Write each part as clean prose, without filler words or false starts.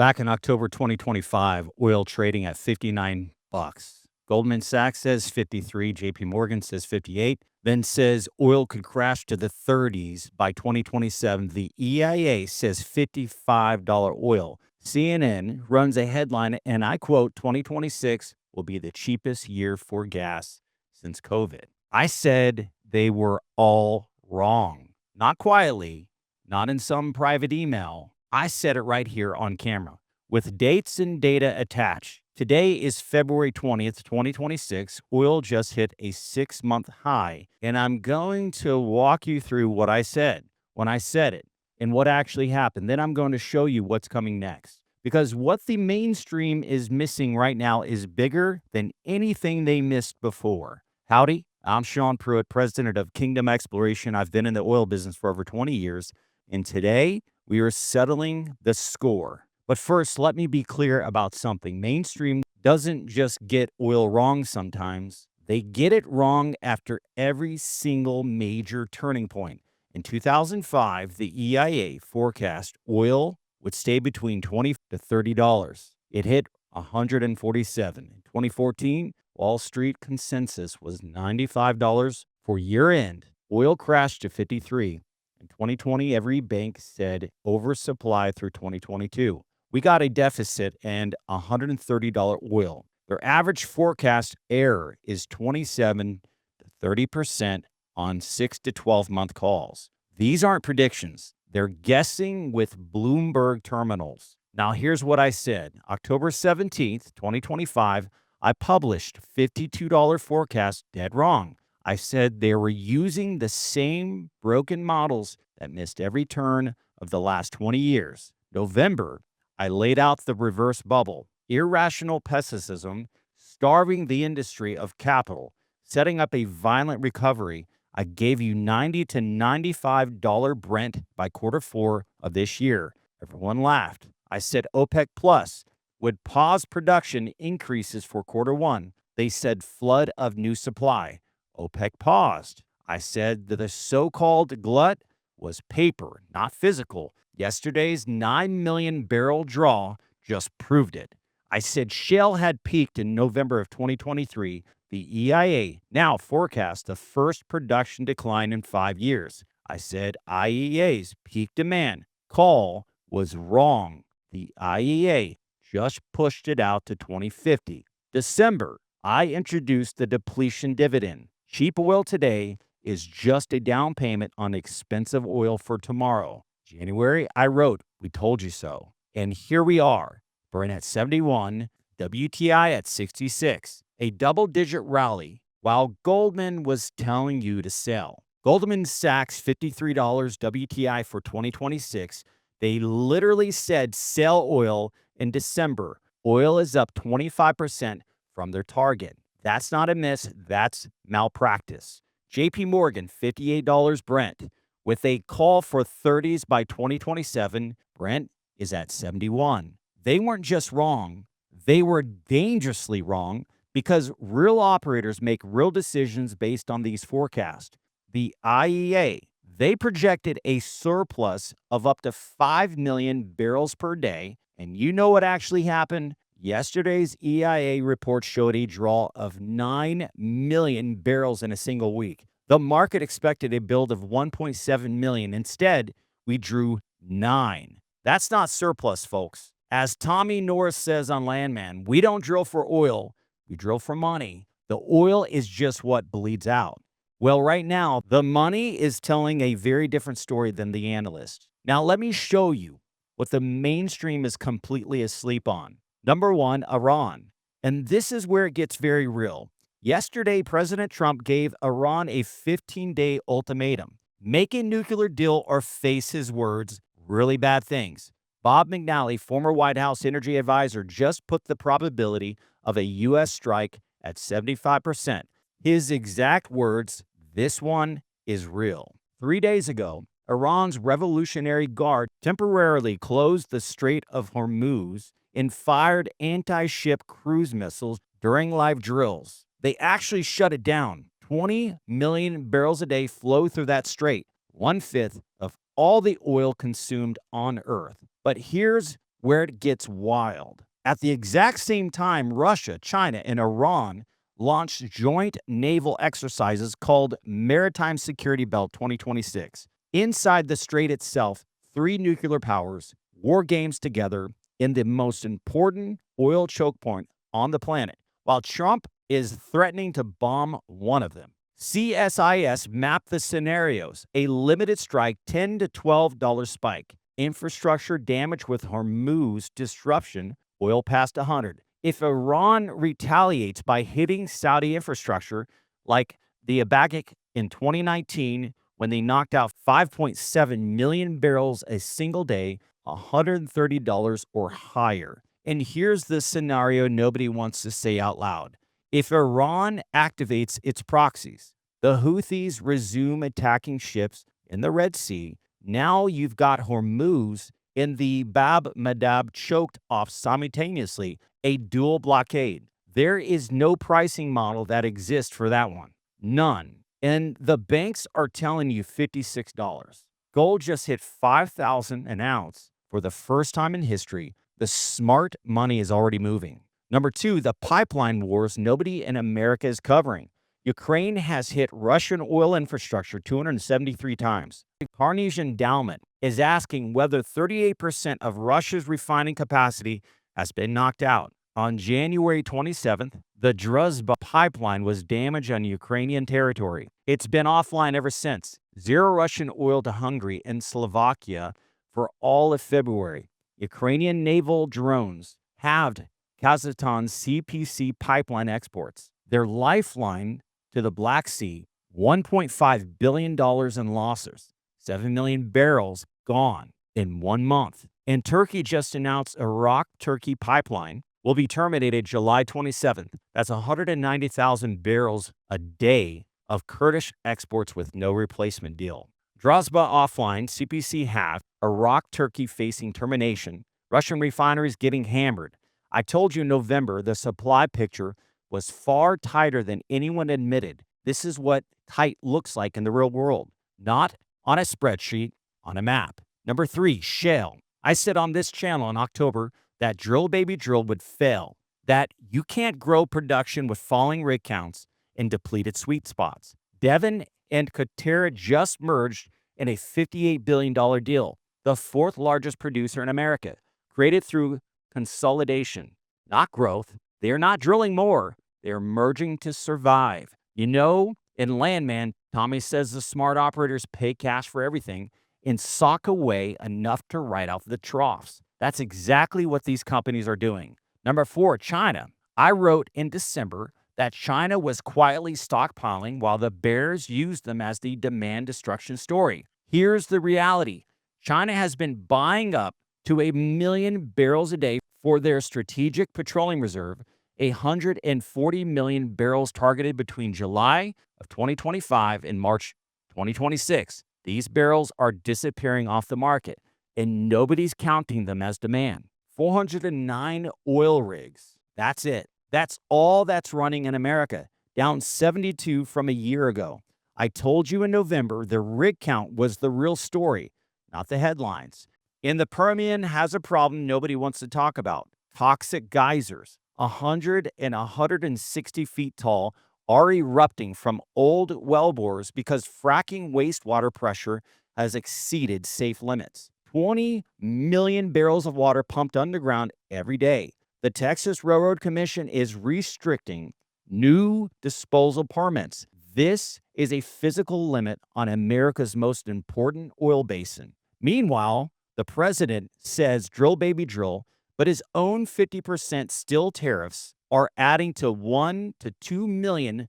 Back in October 2025, oil trading at 59 bucks. Goldman Sachs says 53, JP Morgan says 58, then says oil could crash to the 30s by 2027. The EIA says $55 oil. CNN runs a headline, and I quote, 2026 will be the cheapest year for gas since COVID. I said they were all wrong. Not quietly, not in some private email. I said it right here on camera with dates and data attached. Today is February 20th, 2026. Oil just hit a 6-month high, and I'm going to walk you through what I said when I said it and what actually happened. Then I'm going to show you what's coming next. Because what the mainstream is missing right now is bigger than anything they missed before. Howdy, I'm Sean Pruitt, president of Kingdom Exploration. I've been in the oil business for over 20 years, and today we are settling the score. But first, let me be clear about something. Mainstream doesn't just get oil wrong sometimes. They get it wrong after every single major turning point. In 2005, the EIA forecast oil would stay between $20 to $30. It hit $147. In 2014, Wall Street consensus was $95 for year-end. Oil crashed to $53. In 2020, every bank said oversupply through 2022. We got a deficit and $130 oil. Their average forecast error is 27 to 30% on 6 to 12-month calls. These aren't predictions. They're guessing with Bloomberg terminals. Now, here's what I said. October 17th, 2025, I published $52 forecast dead wrong. I said they were using the same broken models that missed every turn of the last 20 years. November, I laid out the reverse bubble, irrational pessimism, starving the industry of capital, setting up a violent recovery. I gave you $90 to $95 Brent by Q4 of this year. Everyone laughed. I said OPEC Plus would pause production increases for Q1. They said flood of new supply. OPEC paused. I said that the so-called glut was paper, not physical. Yesterday's 9 million barrel draw just proved it. I said shale had peaked in November of 2023. The EIA now forecasts the first production decline in 5 years. I said IEA's peak demand call was wrong. The IEA just pushed it out to 2050. December, I introduced the depletion dividend. Cheap oil today is just a down payment on expensive oil for tomorrow. January, I wrote, we told you so. And here we are. Brent at 71, WTI at 66. A double-digit rally while Goldman was telling you to sell. Goldman Sachs, $53 WTI for 2026. They literally said sell oil in December. Oil is up 25% from their target. That's not a miss. That's malpractice. JP Morgan, $58 Brent. With a call for 30s by 2027, Brent is at 71. They weren't just wrong. They were dangerously wrong because real operators make real decisions based on these forecasts. The IEA, they projected a surplus of up to 5 million barrels per day. And you know what actually happened? Yesterday's EIA report showed a draw of 9 million barrels in a single week. The market expected a build of 1.7 million. Instead, we drew 9. That's not surplus, folks. As Tommy Norris says on Landman, we don't drill for oil, we drill for money. The oil is just what bleeds out. Well, right now, the money is telling a very different story than the analysts. Now, let me show you what the mainstream is completely asleep on. Number one, Iran. And this is where it gets very real. Yesterday, President Trump gave Iran a 15-day ultimatum. Make a nuclear deal or face his words, really bad things. Bob McNally, former White House energy advisor, just put the probability of a U.S. strike at 75%. His exact words, this one is real. 3 days ago, Iran's Revolutionary Guard temporarily closed the Strait of Hormuz and fired anti-ship cruise missiles during live drills. They actually shut it down. 20 million barrels a day flow through that strait, 1/5 of all the oil consumed on Earth. But here's where it gets wild. At the exact same time, Russia, China, and Iran launched joint naval exercises called Maritime Security Belt 2026. Inside the strait itself, three nuclear powers war games together in the most important oil choke point on the planet, while Trump is threatening to bomb one of them. CSIS mapped the scenarios: a limited strike, $10 to $12 spike, infrastructure damage with Hormuz disruption, oil past 100. If Iran retaliates by hitting Saudi infrastructure, like the Abagik in 2019, when they knocked out 5.7 million barrels a single day, $130 or higher. And here's the scenario nobody wants to say out loud. If Iran activates its proxies, the Houthis resume attacking ships in the Red Sea. Now you've got Hormuz in the Bab Madab choked off simultaneously, a dual blockade. There is no pricing model that exists for that one. None. And the banks are telling you $56. Gold just hit $5,000 an ounce for the first time in history. The smart money is already moving. Number two, the pipeline wars nobody in America is covering. Ukraine has hit Russian oil infrastructure 273 times. The Carnegie Endowment is asking whether 38% of Russia's refining capacity has been knocked out. On January 27th, the Druzhba pipeline was damaged on Ukrainian territory. It's been offline ever since. Zero Russian oil to Hungary and Slovakia for all of February. Ukrainian naval drones halved Kazakhstan's CPC pipeline exports. Their lifeline to the Black Sea, $1.5 billion in losses, 7 million barrels gone in 1 month. And Turkey just announced Iraq-Turkey pipeline will be terminated July 27th. That's 190,000 barrels a day of Kurdish exports with no replacement deal. Druzhba offline, CPC halved, Iraq-Turkey facing termination, Russian refineries getting hammered. I told you in November the supply picture was far tighter than anyone admitted. This is what tight looks like in the real world, not on a spreadsheet, on a map. Number three, shale. I said on this channel in October that drill baby drill would fail, that you can't grow production with falling rig counts and depleted sweet spots. Devon and Coterra just merged in a $58 billion deal, the fourth largest producer in America, created through consolidation, not growth. They're not drilling more. They're merging to survive. You know, in Landman, Tommy says the smart operators pay cash for everything and sock away enough to write out the troughs. That's exactly what these companies are doing. Number four, China. I wrote in December that China was quietly stockpiling while the bears used them as the demand destruction story. Here's the reality. China has been buying up to 1 million barrels a day for their strategic petroleum reserve, 140 million barrels targeted between July of 2025 and March 2026. These barrels are disappearing off the market, and nobody's counting them as demand. 409 oil rigs. That's it. That's all that's running in America, down 72 from a year ago. I told you in November the rig count was the real story, not the headlines. And the Permian has a problem nobody wants to talk about. Toxic geysers, 100 and 160 feet tall, are erupting from old wellbores because fracking wastewater pressure has exceeded safe limits. 20 million barrels of water pumped underground every day. The Texas Railroad Commission is restricting new disposal permits. This is a physical limit on America's most important oil basin. Meanwhile, the president says drill baby drill, but his own 50% still tariffs are adding to $1 to $2 million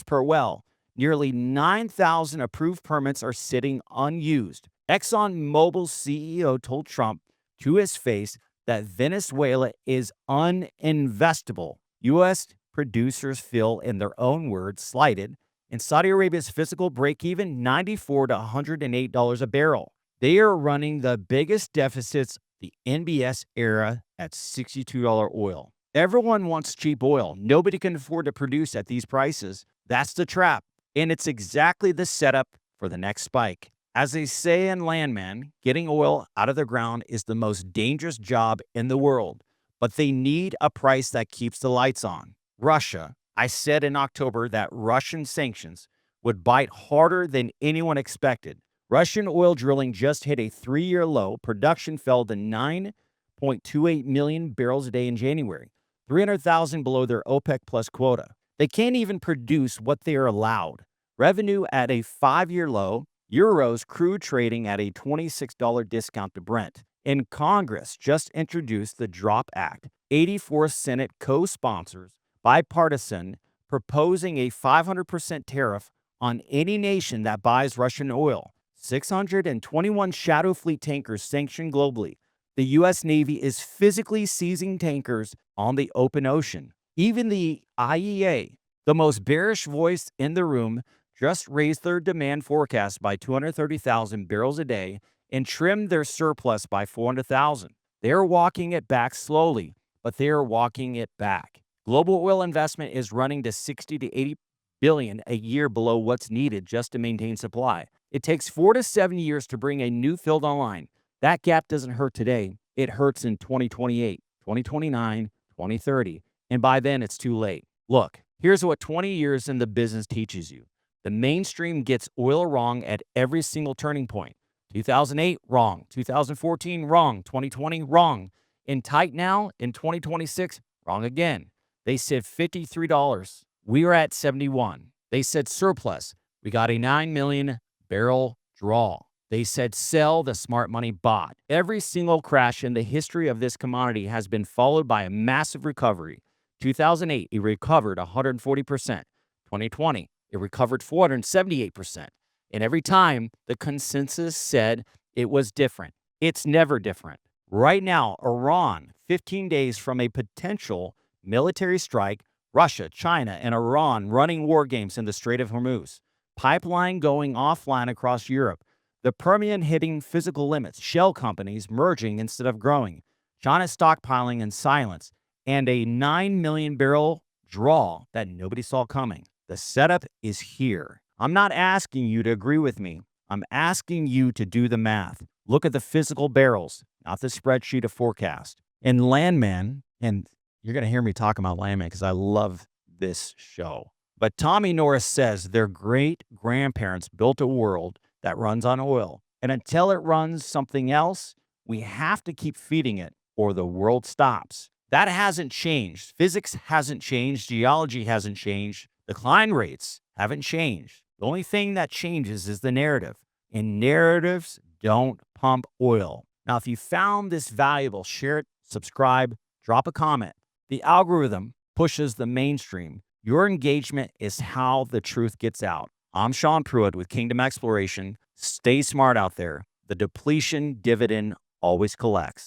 per well. Nearly 9,000 approved permits are sitting unused. ExxonMobil's CEO told Trump to his face that Venezuela is uninvestable. U.S. producers feel, in their own words, slighted, and Saudi Arabia's physical breakeven, $94 to $108 a barrel. They are running the biggest deficits the NBS era at $62 oil. Everyone wants cheap oil. Nobody can afford to produce at these prices. That's the trap. And it's exactly the setup for the next spike. As they say in Landman, getting oil out of the ground is the most dangerous job in the world, but they need a price that keeps the lights on. Russia. I said in October that Russian sanctions would bite harder than anyone expected. Russian oil drilling just hit a 3-year low. Production fell to 9.28 million barrels a day in January, 300,000 below their OPEC plus quota. They can't even produce what they are allowed. Revenue at a 5-year low. Euros crude trading at a $26 discount to Brent. And Congress just introduced the DROP Act. 84 Senate co-sponsors, bipartisan, proposing a 500% tariff on any nation that buys Russian oil. 621 shadow fleet tankers sanctioned globally. The U.S. Navy is physically seizing tankers on the open ocean. Even the IEA, the most bearish voice in the room, just raised their demand forecast by 230,000 barrels a day and trimmed their surplus by 400,000. They're walking it back slowly, but they are walking it back. Global oil investment is running to 60 to 80 billion a year below what's needed just to maintain supply. It takes 4 to 7 years to bring a new field online. That gap doesn't hurt today. It hurts in 2028, 2029, 2030, and by then it's too late. Look, here's what 20 years in the business teaches you. The mainstream gets oil wrong at every single turning point. 2008, wrong. 2014, wrong. 2020, wrong. In tight now, in 2026, wrong again. They said $53. We are at 71. They said surplus. We got a 9 million barrel draw. They said sell, the smart money bought. Every single crash in the history of this commodity has been followed by a massive recovery. 2008, it recovered 140%. 2020, it recovered 478%. And every time, the consensus said it was different. It's never different. Right now, Iran, 15 days from a potential military strike, Russia, China, and Iran running war games in the Strait of Hormuz. Pipeline going offline across Europe. The Permian hitting physical limits. Shale companies merging instead of growing. China stockpiling in silence. And a 9 million barrel draw that nobody saw coming. The setup is here. I'm not asking you to agree with me. I'm asking you to do the math. Look at the physical barrels, not the spreadsheet of forecast. And Landman, and you're going to hear me talk about Landman because I love this show. But Tommy Norris says their great-grandparents built a world that runs on oil. And until it runs something else, we have to keep feeding it or the world stops. That hasn't changed. Physics hasn't changed. Geology hasn't changed. Decline rates haven't changed. The only thing that changes is the narrative. And narratives don't pump oil. Now, if you found this valuable, share it, subscribe, drop a comment. The algorithm pushes the mainstream. Your engagement is how the truth gets out. I'm Sean Pruitt with Kingdom Exploration. Stay smart out there. The depletion dividend always collects.